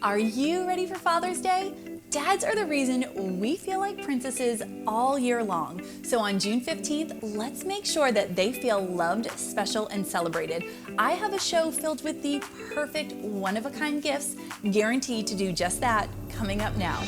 Are you ready for Father's Day? Dads are the reason we feel like princesses all year long. So on June 15th, let's make sure that they feel loved, special, and celebrated. I have a show filled with the perfect one-of-a-kind gifts, guaranteed to do just that, coming up now.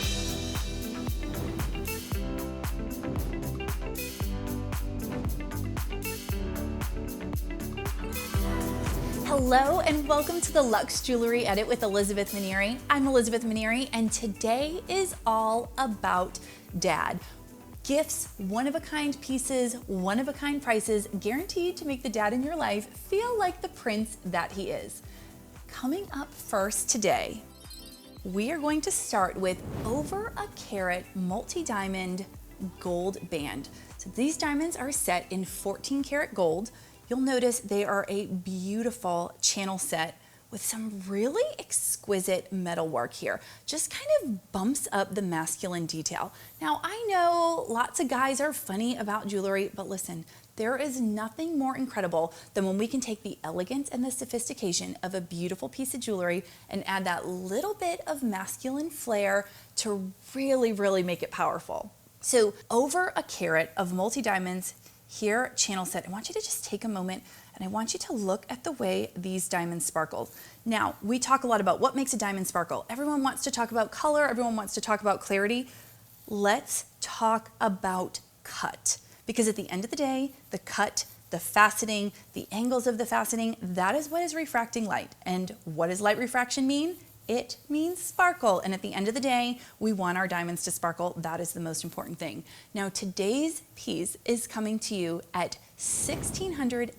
Hello and welcome to the Luxe Jewelry Edit with Elizabeth Manieri. I'm Elizabeth Manieri and today is all about dad. Gifts, one-of-a-kind pieces, one-of-a-kind prices, guaranteed to make the dad in your life feel like the prince that he is. Coming up first today, we are going to start with over a carat multi-diamond gold band. So these diamonds are set in 14 karat gold. You'll notice they are a beautiful channel set with some really exquisite metal work here. Just kind of bumps up the masculine detail. Now, I know lots of guys are funny about jewelry, but listen, there is nothing more incredible than when we can take the elegance and the sophistication of a beautiful piece of jewelry and add that little bit of masculine flair to really make it powerful. So over a carat of multi-diamonds, here, channel set. I want you to just take a moment and I want you to look at the way these diamonds sparkled. Now, we talk a lot about what makes a diamond sparkle. Everyone wants to talk about color, everyone wants to talk about clarity. Let's talk about cut. Because at the end of the day, the cut, the faceting, the angles of the faceting, that is what is refracting light. And what does light refraction mean? It means sparkle, and at the end of the day, we want our diamonds to sparkle. That is the most important thing. Now, today's piece is coming to you at $1,608.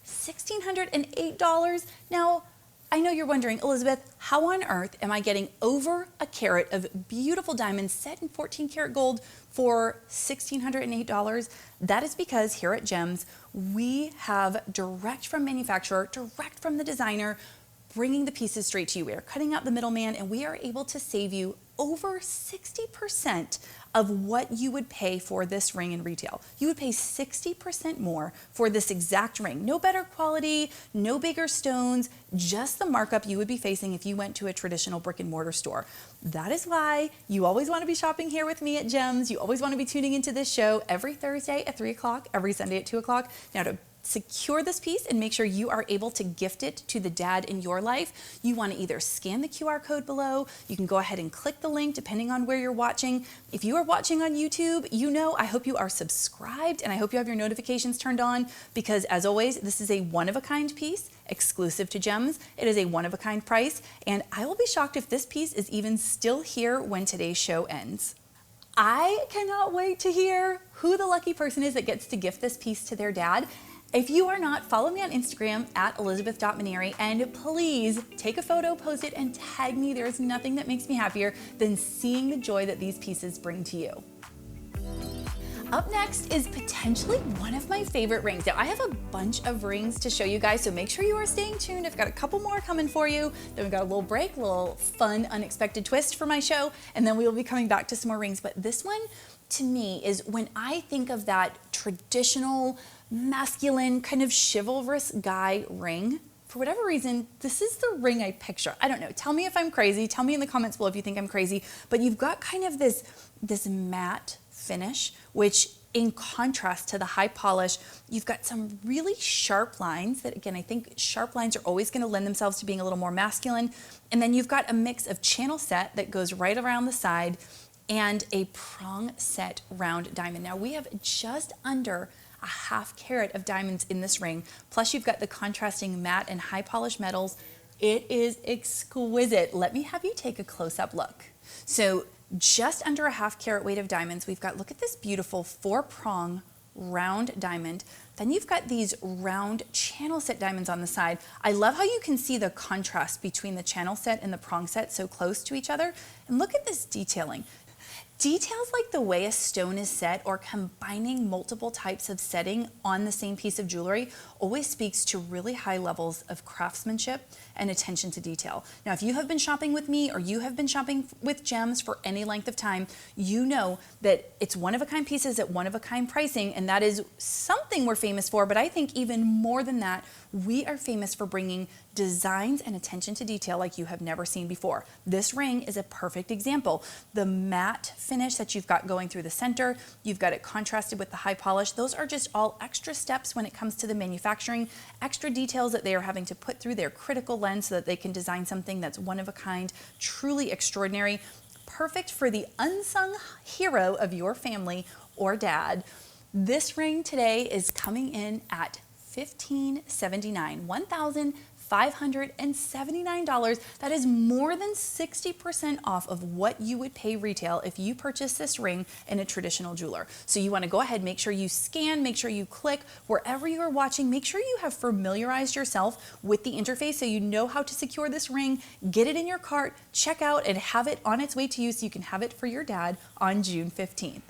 $1,608. Now, I know you're wondering, Elizabeth, how on earth am I getting over a carat of beautiful diamonds set in 14 karat gold for $1,608? That is because here at Gems, we have direct from manufacturer, direct from the designer, bringing the pieces straight to you. We are cutting out the middleman and we are able to save you over 60% of what you would pay for this ring in retail. You would pay 60% more for this exact ring. No better quality, no bigger stones, just the markup you would be facing if you went to a traditional brick and mortar store. That is why you always want to be shopping here with me at Gems. You always want to be tuning into this show every Thursday at 3 o'clock, every Sunday at 2 o'clock. Now, to secure this piece and make sure you are able to gift it to the dad in your life, you want to either scan the QR code below, you can go ahead and click the link depending on where you're watching. If you are watching on YouTube, I hope you are subscribed and I hope you have your notifications turned on because as always, this is a one-of-a-kind piece exclusive to Gems. It is a one-of-a-kind price and I will be shocked if this piece is even still here when today's show ends. I cannot wait to hear who the lucky person is that gets to gift this piece to their dad. If you are not, follow me on Instagram at elizabeth.manieri and please take a photo, post it, and tag me. There is nothing that makes me happier than seeing the joy that these pieces bring to you. Up next is potentially one of my favorite rings. Now, I have a bunch of rings to show you guys, so make sure you are staying tuned. I've got a couple more coming for you. Then we've got a little break, a little fun, unexpected twist for my show, and then we will be coming back to some more rings. But this one, to me, is when I think of that traditional, masculine, kind of chivalrous guy ring. For whatever reason, this is the ring I picture. I don't know. Tell me if I'm crazy. Tell me in the comments below if you think I'm crazy. But you've got kind of this matte finish, which in contrast to the high polish, you've got some really sharp lines that, again, I think sharp lines are always going to lend themselves to being a little more masculine. And then you've got a mix of channel set that goes right around the side and a prong set round diamond. Now we have just under a half carat of diamonds in this ring. Plus you've got the contrasting matte and high polished metals. It is exquisite. Let me have you take a close-up look. So just under a half carat weight of diamonds, we've got, look at this beautiful 4-prong round diamond. Then you've got these round channel set diamonds on the side. I love how you can see the contrast between the channel set and the prong set so close to each other. And look at this detailing. Details like the way a stone is set or combining multiple types of setting on the same piece of jewelry always speaks to really high levels of craftsmanship and attention to detail. Now, if you have been shopping with me or you have been shopping with gems for any length of time, you know that it's one-of-a-kind pieces at one-of-a-kind pricing, and that is something we're famous for, but I think even more than that, we are famous for bringing designs and attention to detail like you have never seen before. This ring is a perfect example. The matte finish that you've got going through the center, you've got it contrasted with the high polish. Those are just all extra steps when it comes to the manufacturing, extra details that they are having to put through their critical lens so that they can design something that's one of a kind, truly extraordinary, perfect for the unsung hero of your family or dad. This ring today is coming in at $1,579, $1,579. That is more than 60% off of what you would pay retail if you purchase this ring in a traditional jeweler. So you want to go ahead, make sure you scan, make sure you click wherever you are watching, make sure you have familiarized yourself with the interface so you know how to secure this ring, get it in your cart, check out, and have it on its way to you so you can have it for your dad on June 15th.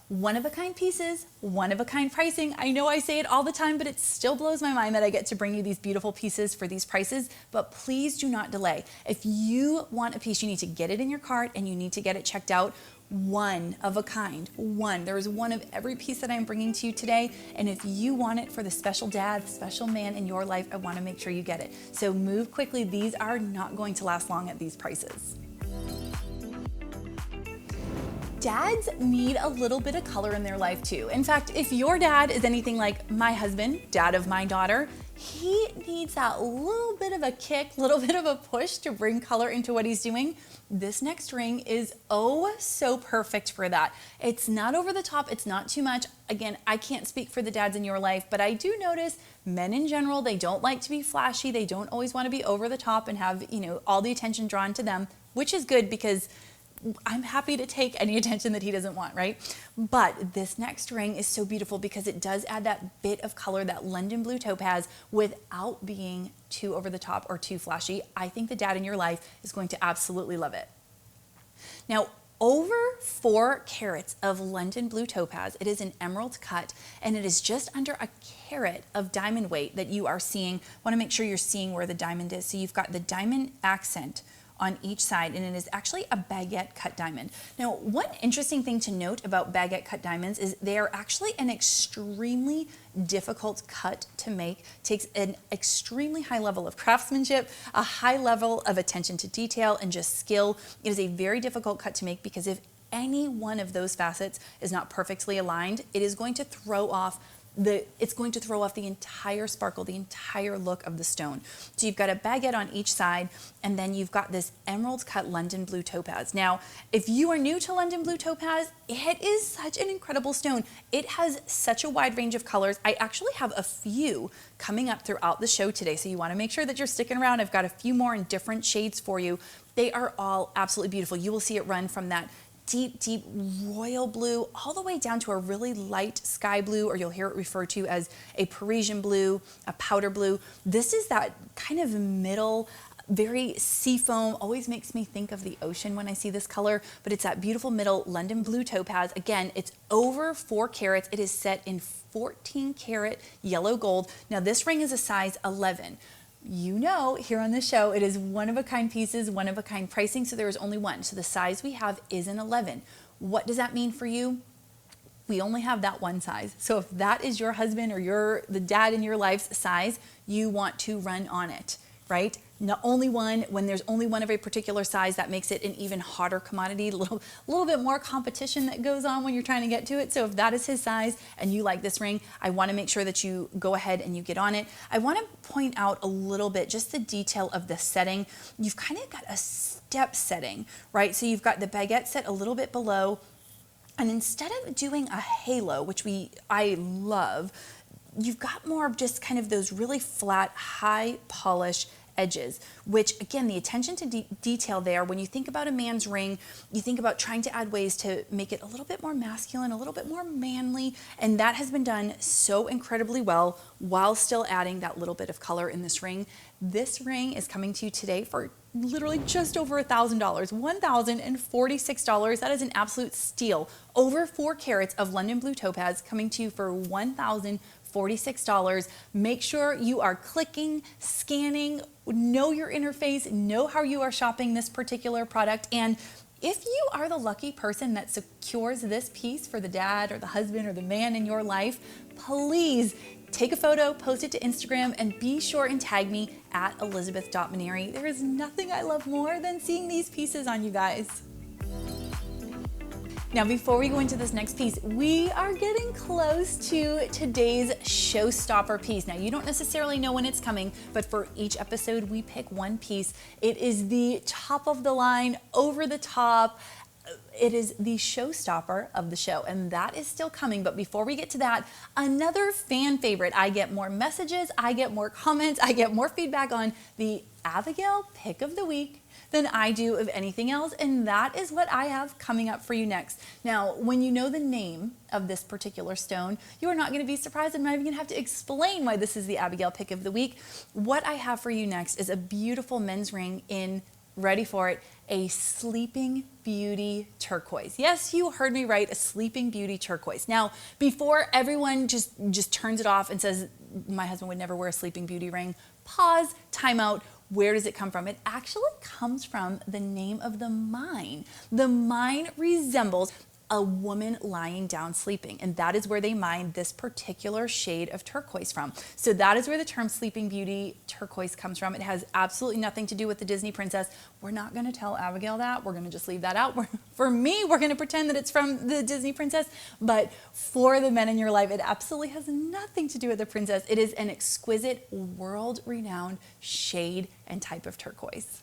One-of-a-kind pieces, one-of-a-kind pricing. I know I say it all the time, but it still blows my mind that I get to bring you these beautiful pieces for these prices, but please do not delay. If you want a piece, you need to get it in your cart and you need to get it checked out. One of a kind, one. There is one of every piece that I'm bringing to you today, and if you want it for the special dad, the special man in your life, I want to make sure you get it. So move quickly. These are not going to last long at these prices. Dads need a little bit of color in their life too. In fact, if your dad is anything like my husband, dad of my daughter, he needs that little bit of a kick, little bit of a push to bring color into what he's doing. This next ring is oh so perfect for that. It's not over the top, it's not too much. Again, I can't speak for the dads in your life, but I do notice men in general, they don't like to be flashy. They don't always want to be over the top and have, all the attention drawn to them, which is good because I'm happy to take any attention that he doesn't want, right? But this next ring is so beautiful because it does add that bit of color, that London blue topaz, without being too over the top or too flashy. I think the dad in your life is going to absolutely love it. Now, over 4 carats of London blue topaz. It is an emerald cut, and it is just under a carat of diamond weight that you are seeing. Want to make sure you're seeing where the diamond is. So you've got the diamond accent on each side, and it is actually a baguette cut diamond. Now, one interesting thing to note about baguette cut diamonds is they are actually an extremely difficult cut to make. It takes an extremely high level of craftsmanship, a high level of attention to detail, and just skill. It is a very difficult cut to make because if any one of those facets is not perfectly aligned, it is going to throw off the entire sparkle, the entire look of the stone. So you've got a baguette on each side, and then you've got this emerald cut London blue topaz. Now, if you are new to London blue topaz, it is such an incredible stone. It has such a wide range of colors. I actually have a few coming up throughout the show today, so you want to make sure that you're sticking around. I've got a few more in different shades for you. They are all absolutely beautiful. You will see it run from that deep royal blue all the way down to a really light sky blue, or you'll hear it referred to as a Parisian blue, a powder blue. This is that kind of middle, very seafoam, always makes me think of the ocean when I see this color, but it's that beautiful middle London blue topaz. Again, it's over 4 carats. It is set in 14 karat yellow gold. Now this ring is a size 11. You know, here on the show, it is one-of-a-kind pieces, one-of-a-kind pricing, so there is only one. So the size we have is an 11. What does that mean for you? We only have that one size. So if that is your husband or the dad in your life's size, you want to run on it, right? Not only one, when there's only one of a particular size, that makes it an even hotter commodity, a little bit more competition that goes on when you're trying to get to it. So if that is his size and you like this ring, I want to make sure that you go ahead and you get on it. I want to point out a little bit just the detail of the setting. You've kind of got a step setting, right? So you've got the baguette set a little bit below, and instead of doing a halo, which I love, you've got more of just kind of those really flat, high polish edges, which again, the attention to detail there, when you think about a man's ring, you think about trying to add ways to make it a little bit more masculine, a little bit more manly, and that has been done so incredibly well while still adding that little bit of color in this ring. This ring is coming to you today for literally just over $1,000, $1,046. That is an absolute steal. Over 4 carats of London blue topaz coming to you for $1,046. Make sure you are clicking, scanning, know your interface, know how you are shopping this particular product. And if you are the lucky person that secures this piece for the dad or the husband or the man in your life, please take a photo, post it to Instagram, and be sure and tag me at Elizabeth.Maneri. There is nothing I love more than seeing these pieces on you guys. Now, before we go into this next piece, we are getting close to today's showstopper piece. Now, you don't necessarily know when it's coming, but for each episode, we pick one piece. It is the top of the line, over the top. It is the showstopper of the show, and that is still coming. But before we get to that, another fan favorite. I get more messages, I get more comments, I get more feedback on the Abigail pick of the week than I do of anything else, and that is what I have coming up for you next. Now, when you know the name of this particular stone, you are not going to be surprised. I'm not even going to have to explain why this is the Abigail pick of the week. What I have for you next is a beautiful men's ring in, ready for it, a Sleeping Beauty turquoise. Yes, you heard me right, a Sleeping Beauty turquoise. Now, before everyone just turns it off and says, my husband would never wear a Sleeping Beauty ring, pause, time out. Where does it come from? It actually comes from the name of the mine. The mine resembles a woman lying down sleeping, and that is where they mine this particular shade of turquoise from. So that is where the term Sleeping Beauty turquoise comes from. It has absolutely nothing to do with the Disney princess. We're not going to tell Abigail that. We're going to just leave that out. For me, we're going to pretend that it's from the Disney princess, but for the men in your life, it absolutely has nothing to do with the princess. It is an exquisite, world-renowned shade and type of turquoise.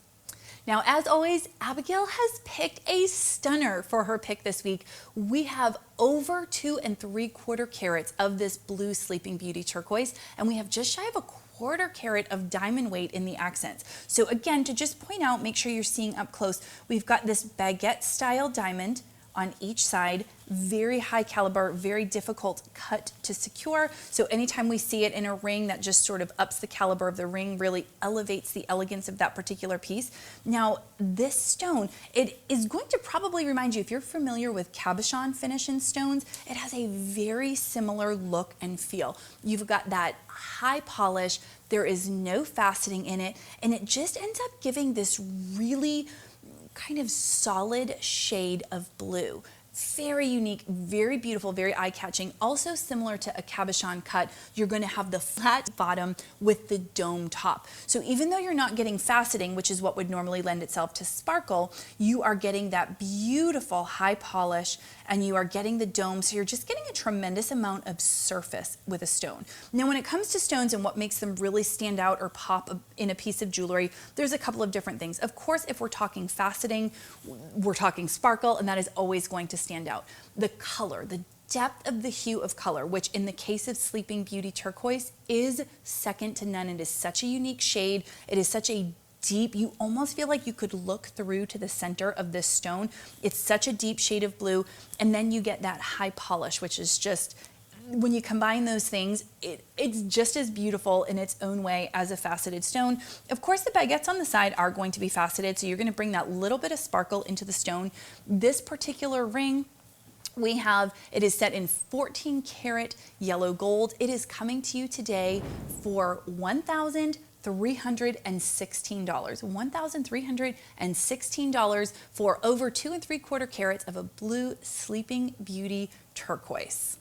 Now, as always, Abigail has picked a stunner for her pick this week. We have over 2 3/4 carats of this blue Sleeping Beauty turquoise, and we have just shy of a 1/4 carat of diamond weight in the accents. So again, to just point out, make sure you're seeing up close, we've got this baguette style diamond on each side, very high caliber, very difficult cut to secure. So anytime we see it in a ring, that just sort of ups the caliber of the ring, really elevates the elegance of that particular piece. Now, this stone, it is going to probably remind you, if you're familiar with cabochon finish in stones, it has a very similar look and feel. You've got that high polish, there is no faceting in it, and it just ends up giving this really kind of solid shade of blue. Very unique, very beautiful, very eye-catching. Also similar to a cabochon cut, you're going to have the flat bottom with the dome top. So even though you're not getting faceting, which is what would normally lend itself to sparkle, you are getting that beautiful high polish and you are getting the dome. So you're just getting a tremendous amount of surface with a stone. Now, when it comes to stones and what makes them really stand out or pop in a piece of jewelry, there's a couple of different things. Of course, if we're talking faceting, we're talking sparkle, and that is always going to stand out. The color, the depth of the hue of color, which in the case of Sleeping Beauty turquoise is second to none. It is such a unique shade. It is such a deep, you almost feel like you could look through to the center of this stone. It's such a deep shade of blue. And then you get that high polish, which is just, when you combine those things, it's just as beautiful in its own way as a faceted stone. Of course, the baguettes on the side are going to be faceted, so you're going to bring that little bit of sparkle into the stone. This particular ring, it is set in 14 karat yellow gold. It is coming to you today for $1,316. $1,316 for over 2 3/4 carats of a blue Sleeping Beauty turquoise.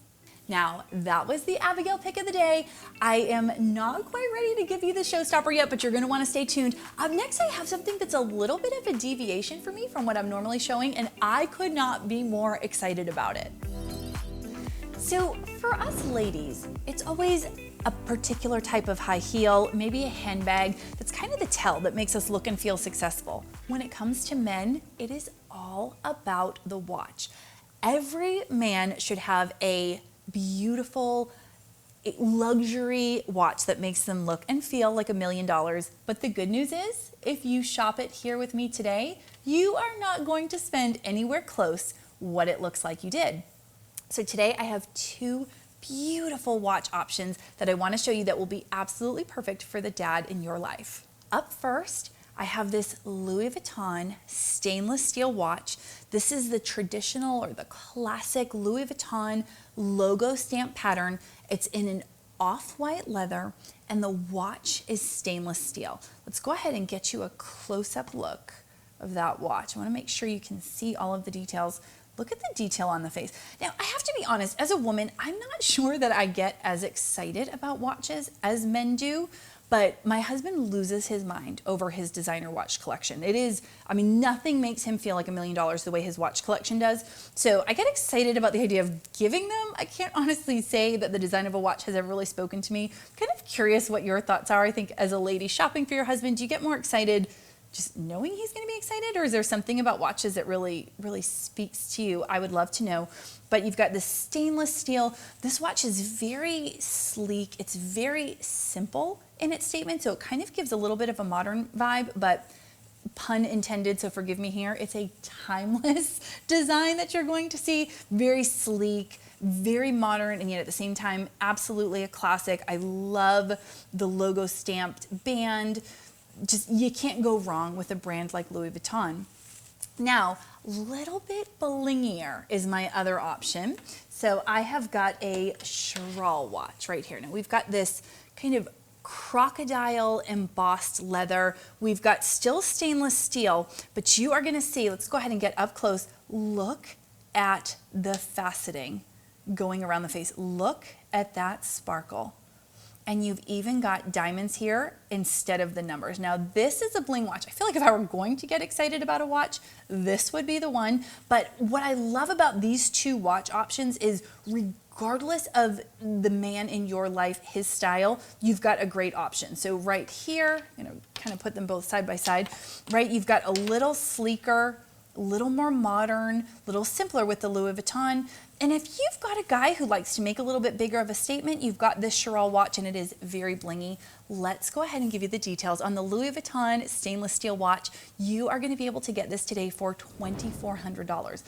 Now, that was the Abigail pick of the day. I am not quite ready to give you the showstopper yet, but you're going to want to stay tuned. Up next, I have something that's a little bit of a deviation for me from what I'm normally showing, and I could not be more excited about it. So for us ladies, it's always a particular type of high heel, maybe a handbag, that's kind of the tell that makes us look and feel successful. When it comes to men, it is all about the watch. Every man should have a beautiful luxury watch that makes them look and feel like $1 million. But the good news is, if you shop it here with me today, you are not going to spend anywhere close what it looks like you did. So today I have 2 beautiful watch options that I want to show you that will be absolutely perfect for the dad in your life. Up first, I have this Louis Vuitton stainless steel watch. This is the traditional or the classic Louis Vuitton logo stamp pattern. It's in an off-white leather and the watch is stainless steel. Let's go ahead and get you a close-up look of that watch. I want to make sure you can see all of the details. Look at the detail on the face. Now, I have to be honest, as a woman, I'm not sure that I get as excited about watches as men do, but my husband loses his mind over his designer watch collection. It is, I mean, nothing makes him feel like $1 million the way his watch collection does. So I get excited about the idea of giving them. I can't honestly say that the design of a watch has ever really spoken to me. I'm kind of curious what your thoughts are. I think as a lady shopping for your husband, do you get more excited just knowing he's going to be excited, or is there something about watches that really speaks to you? I would love to know. But you've got this stainless steel. This watch is very sleek. It's very simple in its statement, so it kind of gives a little bit of a modern vibe, but pun intended, so forgive me here. It's a timeless design that you're going to see. Very sleek, very modern, and yet at the same time, absolutely a classic. I love the logo stamped band. Just, you can't go wrong with a brand like Louis Vuitton. Now, little bit blingier is my other option. So I have got a Chiral watch right here. Now we've got this kind of crocodile embossed leather. We've got still stainless steel, but you are gonna see, let's go ahead and get up close. Look at the faceting going around the face. Look at that sparkle. And you've even got diamonds here instead of the numbers. Now this is a bling watch. I feel like if I were going to get excited about a watch, this would be the one. But what I love about these two watch options is regardless of the man in your life, his style, you've got a great option. So right here, kind of put them both side by side, right? You've got a little sleeker, a little more modern, a little simpler with the Louis Vuitton. And if you've got a guy who likes to make a little bit bigger of a statement, you've got this Chiral watch and it is very blingy. Let's go ahead and give you the details on the Louis Vuitton stainless steel watch. You are going to be able to get this today for $2,400.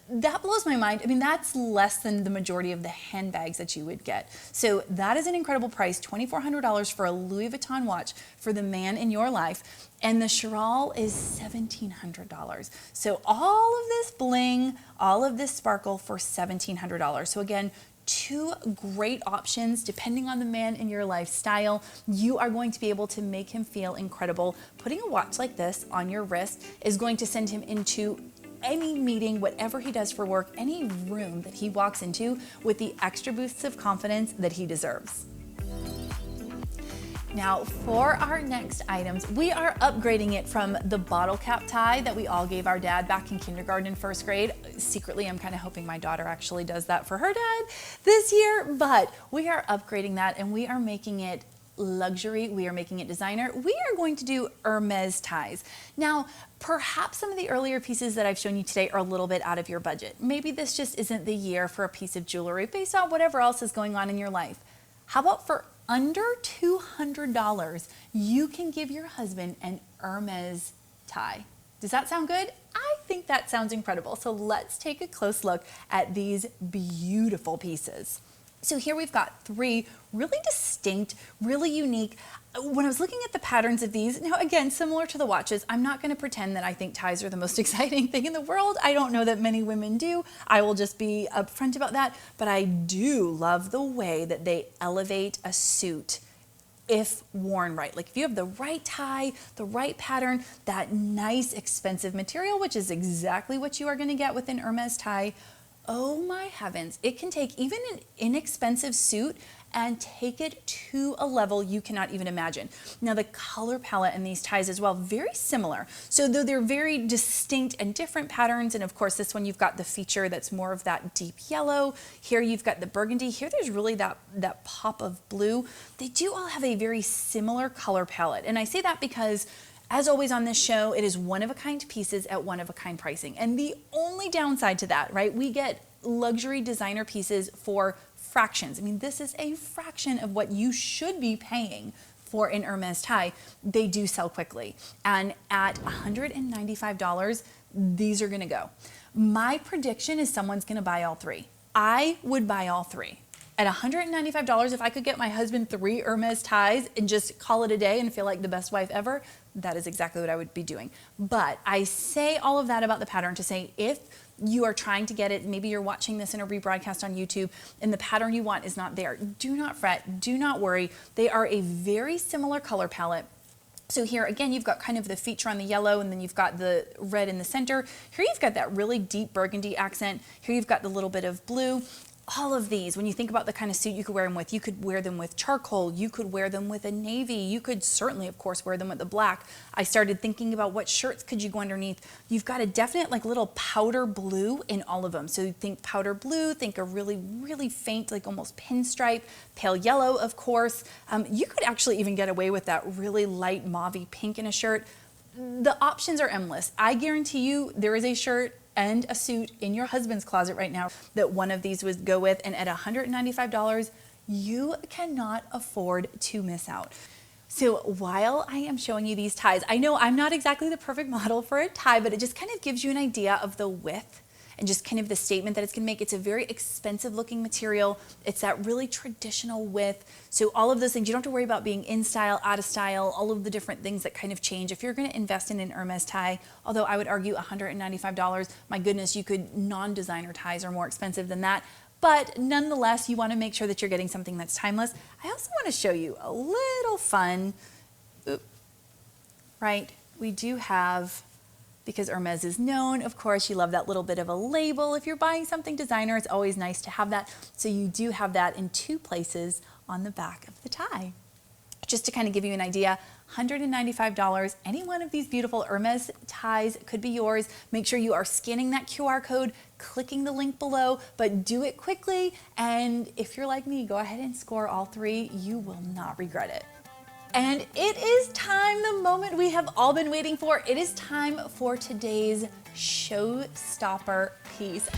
That blows my mind. I mean, that's less than the majority of the handbags that you would get. So that is an incredible price, $2,400 for a Louis Vuitton watch for the man in your life. And the Chiral is $1,700. So all of this bling, all of this sparkle for $1,700. So again, two great options depending on the man in your lifestyle. You are going to be able to make him feel incredible. Putting a watch like this on your wrist is going to send him into any meeting, whatever he does for work, any room that he walks into with the extra boosts of confidence that he deserves. Now for our next items, we are upgrading it from the bottle cap tie that we all gave our dad back in kindergarten and first grade. Secretly, I'm kind of hoping my daughter actually does that for her dad this year, but we are upgrading that and we are making it luxury, we are making it designer. We are going to do Hermes ties. Now, perhaps some of the earlier pieces that I've shown you today are a little bit out of your budget. Maybe this just isn't the year for a piece of jewelry based on whatever else is going on in your life. How about for under $200, you can give your husband an Hermes tie? Does that sound good? I think that sounds incredible. So let's take a close look at these beautiful pieces. So here we've got three really distinct, really unique. When I was looking at the patterns of these, now again, similar to the watches, I'm not going to pretend that I think ties are the most exciting thing in the world. I don't know that many women do. I will just be upfront about that. But I do love the way that they elevate a suit if worn right. Like if you have the right tie, the right pattern, that nice expensive material, which is exactly what you are going to get with an Hermes tie. Oh my heavens, it can take even an inexpensive suit and take it to a level you cannot even imagine. Now the color palette in these ties as well, very similar. So though they're very distinct and different patterns, and of course this one you've got the feature that's more of that deep yellow. Here you've got the burgundy. Here there's really that pop of blue. They do all have a very similar color palette. And I say that because as always on this show, it is one-of-a-kind pieces at one-of-a-kind pricing. And the only downside to that, right, we get luxury designer pieces for fractions. I mean, this is a fraction of what you should be paying for an Hermes tie. They do sell quickly. And at $195, these are gonna go. My prediction is someone's gonna buy all three. I would buy all three. At $195, if I could get my husband 3 Hermes ties and just call it a day and feel like the best wife ever, that is exactly what I would be doing. But I say all of that about the pattern to say if you are trying to get it, maybe you're watching this in a rebroadcast on YouTube and the pattern you want is not there, do not fret, do not worry. They are a very similar color palette. So here again, you've got kind of the feature on the yellow and then you've got the red in the center. Here you've got that really deep burgundy accent. Here you've got the little bit of blue. All of these, when you think about the kind of suit you could wear them with, you could wear them with charcoal, you could wear them with a navy, you could certainly, of course, wear them with the black. I started thinking about what shirts could you go underneath. You've got a definite like little powder blue in all of them. So you think powder blue, think a really, really faint, like almost pinstripe, pale yellow, of course. You could actually even get away with that really light mauve pink in a shirt. The options are endless. I guarantee you there is a shirt and a suit in your husband's closet right now that one of these would go with, and at $195, you cannot afford to miss out. So while I am showing you these ties, I know I'm not exactly the perfect model for a tie, but it just kind of gives you an idea of the width and just kind of the statement that it's gonna make. It's a very expensive looking material. It's that really traditional width. So all of those things, you don't have to worry about being in style, out of style, all of the different things that kind of change. If you're gonna invest in an Hermes tie, although I would argue $195, my goodness, you could, non-designer ties are more expensive than that. But nonetheless, you wanna make sure that you're getting something that's timeless. I also wanna show you a little fun, right? We do have, because Hermes is known, of course, you love that little bit of a label. If you're buying something designer, it's always nice to have that. So you do have that in 2 places on the back of the tie. Just to kind of give you an idea, $195, any one of these beautiful Hermes ties could be yours. Make sure you are scanning that QR code, clicking the link below, but do it quickly. And if you're like me, go ahead and score all 3. You will not regret it. And it is time, the moment we have all been waiting for. It is time for today's showstopper piece.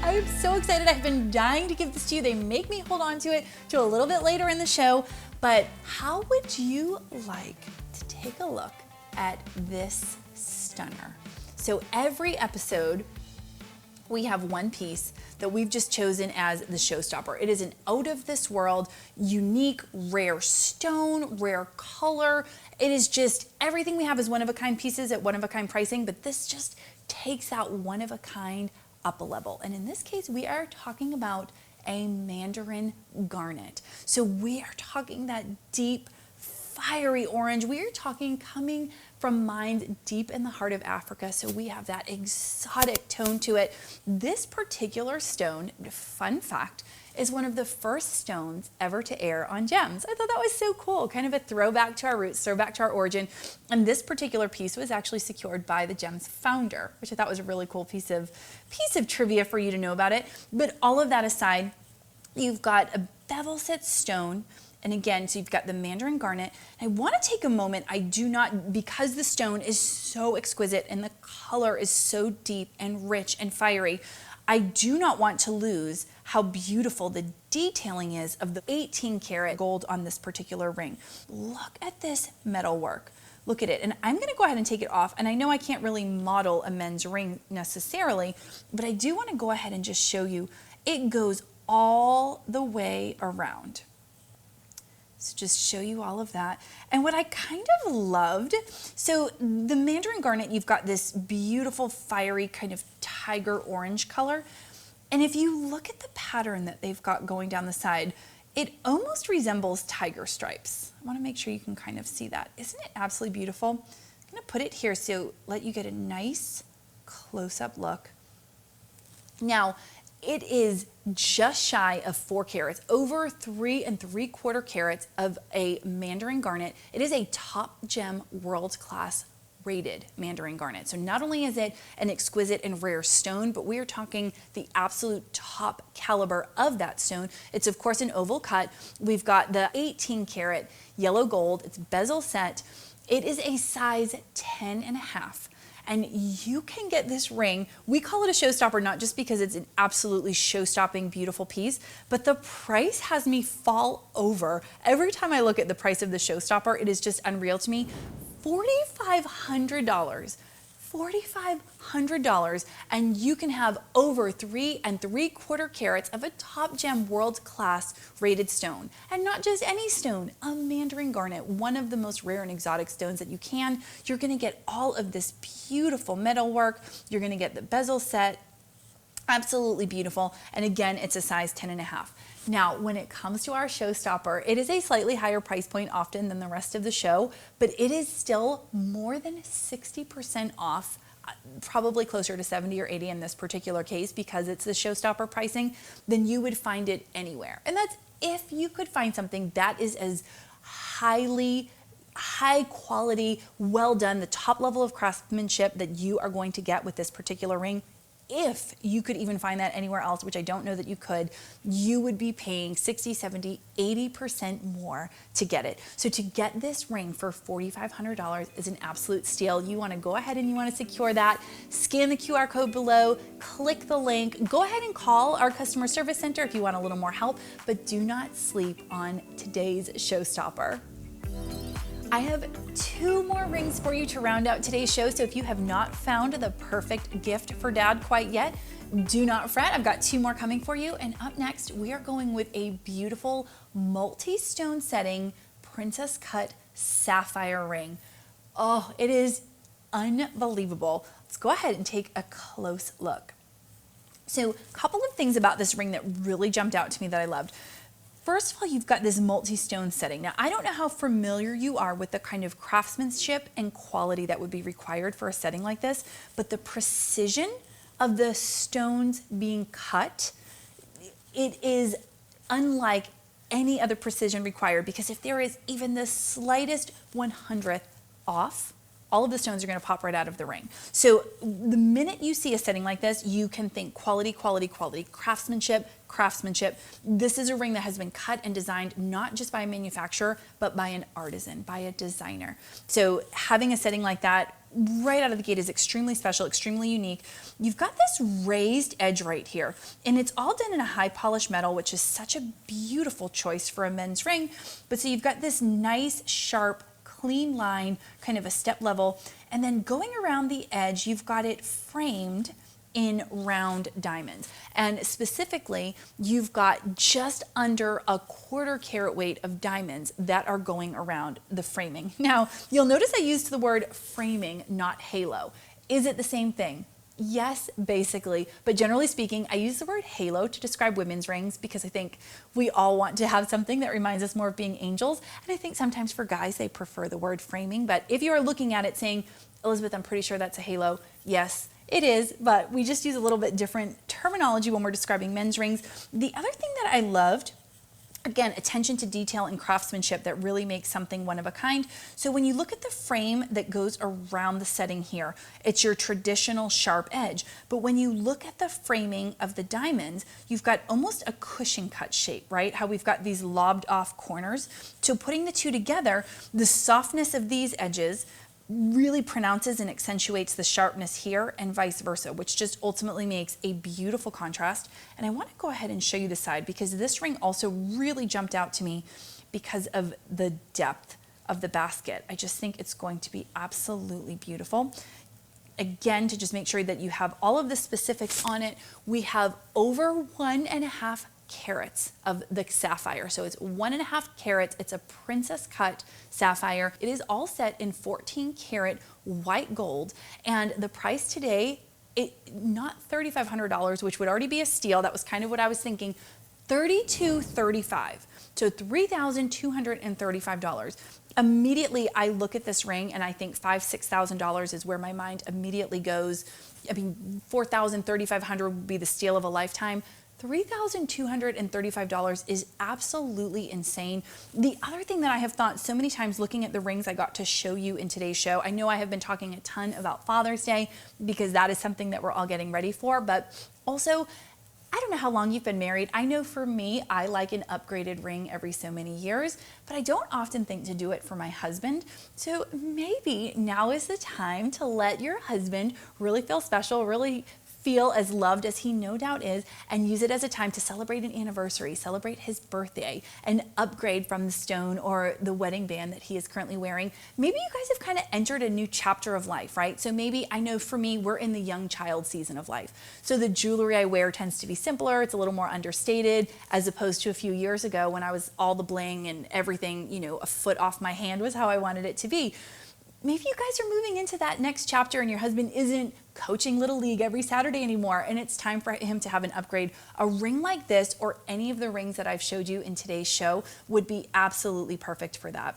I'm so excited. I've been dying to give this to you. They make me hold on to it to a little bit later in the show. But how would you like to take a look at this stunner? So every episode, we have one piece that we've just chosen as the showstopper. It is an out of this world, unique, rare stone, rare color. It is just, everything we have is one of a kind pieces at one of a kind pricing, but this just takes out one of a kind up a level. And in this case, we are talking about a mandarin garnet. So we are talking that deep, fiery orange. We are talking coming from mines deep in the heart of Africa. So we have that exotic tone to it. This particular stone, fun fact, is one of the first stones ever to air on Gems. I thought that was so cool, kind of a throwback to our roots, throwback to our origin. And this particular piece was actually secured by the Gems founder, which I thought was a really cool piece of trivia for you to know about it. But all of that aside, you've got a bevel set stone. And again, so you've got the mandarin garnet. And I want to take a moment, because the stone is so exquisite and the color is so deep and rich and fiery, I do not want to lose how beautiful the detailing is of the 18 karat gold on this particular ring. Look at this metal work. Look at it. And I'm going to go ahead and take it off. And I know I can't really model a men's ring necessarily, but I do want to go ahead and just show you it goes all the way around. So just show you all of that. And what I kind of loved, so the mandarin garnet, you've got this beautiful fiery kind of tiger orange color. And if you look at the pattern that they've got going down the side, it almost resembles tiger stripes. I want to make sure you can kind of see that. Isn't it absolutely beautiful? I'm going to put it here so let you get a nice close-up look. Now, it is just shy of 4 carats, over 3 3/4 carats of a mandarin garnet. It is a top gem world-class rated mandarin garnet. So not only is it an exquisite and rare stone, but we are talking the absolute top caliber of that stone. It's of course an oval cut. We've got the 18 karat yellow gold. It's bezel set. It is a size 10.5. And you can get this ring. We call it a showstopper, not just because it's an absolutely show-stopping, beautiful piece, but the price has me fall over. Every time I look at the price of the showstopper, it is just unreal to me. $4,500. $4,500, and you can have over 3¾ carats of a top gem world-class rated stone. And not just any stone, a mandarin garnet, one of the most rare and exotic stones that you can. You're gonna get all of this beautiful metalwork. You're gonna get the bezel set, absolutely beautiful. And again, it's a size 10½. Now, when it comes to our showstopper, it is a slightly higher price point often than the rest of the show, but it is still more than 60% off, probably closer to 70 or 80 in this particular case because it's the showstopper pricing, than you would find it anywhere. And that's if you could find something that is as high quality, well done, the top level of craftsmanship that you are going to get with this particular ring. If you could even find that anywhere else, which I don't know that you could, you would be paying 60, 70, 80% more to get it. So to get this ring for $4,500 is an absolute steal. You want to go ahead and you want to secure that. Scan the QR code below, click the link, go ahead and call our customer service center if you want a little more help, but do not sleep on today's showstopper. I have 2 more rings for you to round out today's show, so if you have not found the perfect gift for Dad quite yet, do not fret. I've got 2 more coming for you. And up next, we are going with a beautiful multi-stone setting princess cut sapphire ring. Oh, it is unbelievable. Let's go ahead and take a close look. So a couple of things about this ring that really jumped out to me that I loved. First of all, you've got this multi-stone setting. Now, I don't know how familiar you are with the kind of craftsmanship and quality that would be required for a setting like this, but the precision of the stones being cut, it is unlike any other precision required, because if there is even the slightest 1/100th off, all of the stones are going to pop right out of the ring. So the minute you see a setting like this, you can think quality, quality, quality, craftsmanship, craftsmanship. This is a ring that has been cut and designed not just by a manufacturer, but by an artisan, by a designer. So having a setting like that right out of the gate is extremely special, extremely unique. You've got this raised edge right here, and it's all done in a high polished metal, which is such a beautiful choice for a men's ring. But so you've got this nice, sharp, clean line, kind of a step level, and then going around the edge, you've got it framed in round diamonds. And specifically, you've got just under a 1/4 carat weight of diamonds that are going around the framing. Now, you'll notice I used the word framing, not halo. Is it the same thing? Yes, basically, but generally speaking, I use the word halo to describe women's rings because I think we all want to have something that reminds us more of being angels. And I think sometimes for guys, they prefer the word framing. But if you are looking at it saying, Elizabeth, I'm pretty sure that's a halo, yes, it is, but we just use a little bit different terminology when we're describing men's rings. The other thing that I loved, again, attention to detail and craftsmanship that really makes something one of a kind. So when you look at the frame that goes around the setting here, it's your traditional sharp edge. But when you look at the framing of the diamonds, you've got almost a cushion cut shape, right? How we've got these lobbed off corners. So putting the two together, the softness of these edges really pronounces and accentuates the sharpness here and vice versa, which just ultimately makes a beautiful contrast. And I want to go ahead and show you the side because this ring also really jumped out to me because of the depth of the basket. I just think it's going to be absolutely beautiful. Again, to just make sure that you have all of the specifics on it, we have over 1½ carats of the sapphire. So it's 1½ carats. It's a princess cut sapphire. It is all set in 14 karat white gold. And the price today, not $3,500, which would already be a steal. That was kind of what I was thinking. $3,235. So $3,235. Immediately, I look at this ring and I think $5,000, $6,000 is where my mind immediately goes. I mean, $4,000, $3,500 would be the steal of a lifetime. $3,235 is absolutely insane. The other thing that I have thought so many times looking at the rings I got to show you in today's show, I know I have been talking a ton about Father's Day because that is something that we're all getting ready for, but also, I don't know how long you've been married. I know for me, I like an upgraded ring every so many years, but I don't often think to do it for my husband. So maybe now is the time to let your husband really feel special, really feel as loved as he no doubt is, and use it as a time to celebrate an anniversary, celebrate his birthday, and upgrade from the stone or the wedding band that he is currently wearing. Maybe you guys have kind of entered a new chapter of life, right? So maybe, I know for me, we're in the young child season of life. So the jewelry I wear tends to be simpler, it's a little more understated, as opposed to a few years ago when I was all the bling and everything, you know, a foot off my hand was how I wanted it to be. Maybe you guys are moving into that next chapter and your husband isn't coaching Little League every Saturday anymore, and it's time for him to have an upgrade. A ring like this or any of the rings that I've showed you in today's show would be absolutely perfect for that.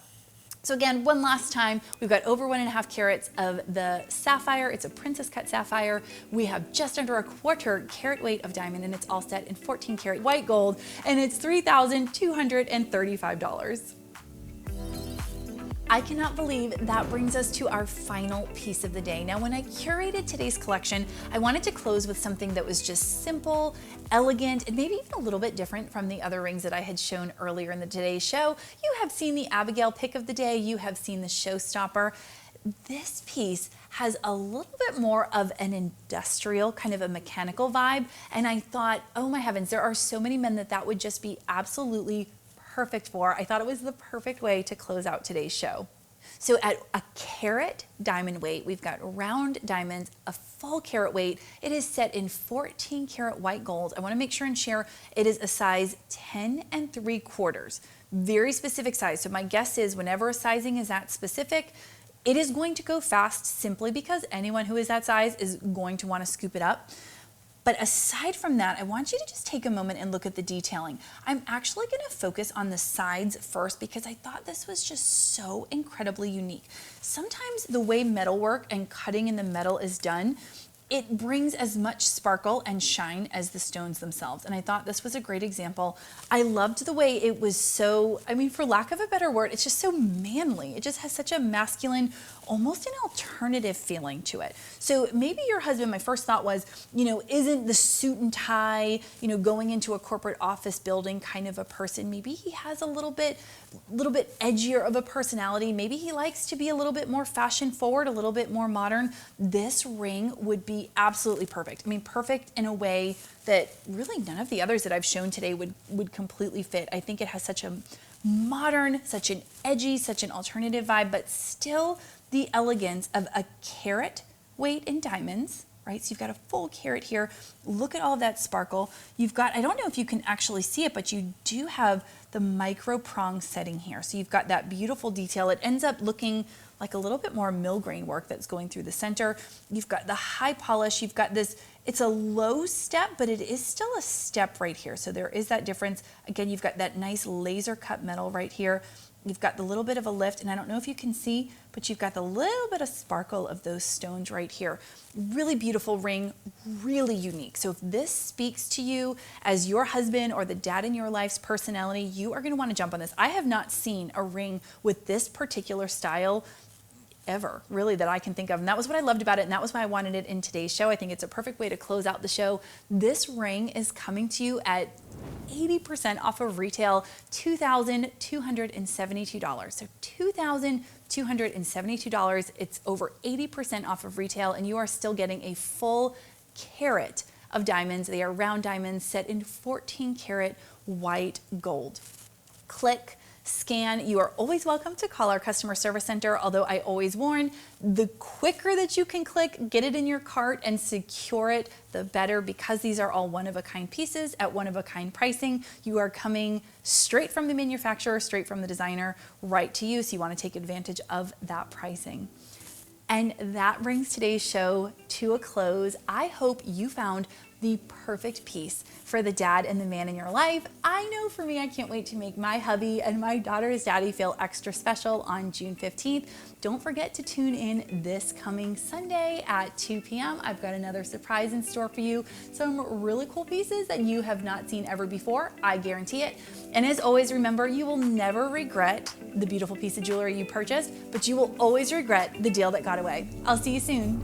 So again, one last time, we've got over 1.5 carats of the sapphire. It's a princess cut sapphire. We have just under a 1/4 carat weight of diamond, and it's all set in 14 karat white gold, and it's $3,235. I cannot believe that brings us to our final piece of the day. Now, when I curated today's collection, I wanted to close with something that was just simple, elegant, and maybe even a little bit different from the other rings that I had shown earlier in the today's show. You have seen the Abigail pick of the day. You have seen the showstopper. This piece has a little bit more of an industrial, kind of a mechanical vibe. And I thought, oh my heavens, there are so many men that would just be absolutely perfect for. I thought it was the perfect way to close out today's show. So at a carat diamond weight, we've got round diamonds, a full carat weight. It is set in 14 karat white gold. I want to make sure and share it is a size 10 3/4. Very specific size. So my guess is whenever a sizing is that specific, it is going to go fast simply because anyone who is that size is going to want to scoop it up. But aside from that, I want you to just take a moment and look at the detailing. I'm actually going to focus on the sides first because I thought this was just so incredibly unique. Sometimes the way metalwork and cutting in the metal is done, it brings as much sparkle and shine as the stones themselves. And I thought this was a great example. I loved the way it was so, I mean, for lack of a better word, it's just so manly. It just has such a masculine, almost an alternative feeling to it. So maybe your husband, my first thought was, you know, isn't the suit and tie, you know, going into a corporate office building kind of a person. Maybe he has a little bit edgier of a personality. Maybe he likes to be a little bit more fashion forward, a little bit more modern. This ring would be absolutely perfect. I mean, perfect in a way that really none of the others that I've shown today would completely fit. I think it has such a modern, such an edgy, such an alternative vibe, but still the elegance of a carat weight in diamonds, right? So you've got a full carat here. Look at all of that sparkle. You've got, I don't know if you can actually see it, but you do have the micro prong setting here. So you've got that beautiful detail. It ends up looking like a little bit more mill grain work that's going through the center. You've got the high polish. You've got this, it's a low step, but it is still a step right here. So there is that difference. Again, you've got that nice laser cut metal right here. You've got the little bit of a lift, and I don't know if you can see, but you've got the little bit of sparkle of those stones right here. Really beautiful ring, really unique. So if this speaks to you as your husband or the dad in your life's personality, you are going to want to jump on this. I have not seen a ring with this particular style ever, really, that I can think of. And that was what I loved about it, and that was why I wanted it in today's show. I think it's a perfect way to close out the show. This ring is coming to you at 80% off of retail, $2,272. So $2,272. It's over 80% off of retail, and you are still getting a full carat of diamonds. They are round diamonds set in 14 karat white gold. Click, scan. You are always welcome to call our customer service center, although I always warn, the quicker that you can click, get it in your cart and secure it, the better, because these are all one-of-a-kind pieces at one-of-a-kind pricing. You are coming straight from the manufacturer, straight from the designer, right to you, so you want to take advantage of that pricing. And that brings today's show to a close. I hope you found the perfect piece for the dad and the man in your life. I know for me, I can't wait to make my hubby and my daughter's daddy feel extra special on June 15th. Don't forget to tune in this coming Sunday at 2 p.m. I've got another surprise in store for you. Some really cool pieces that you have not seen ever before. I guarantee it. And as always, remember, you will never regret the beautiful piece of jewelry you purchased, but you will always regret the deal that got away. I'll see you soon.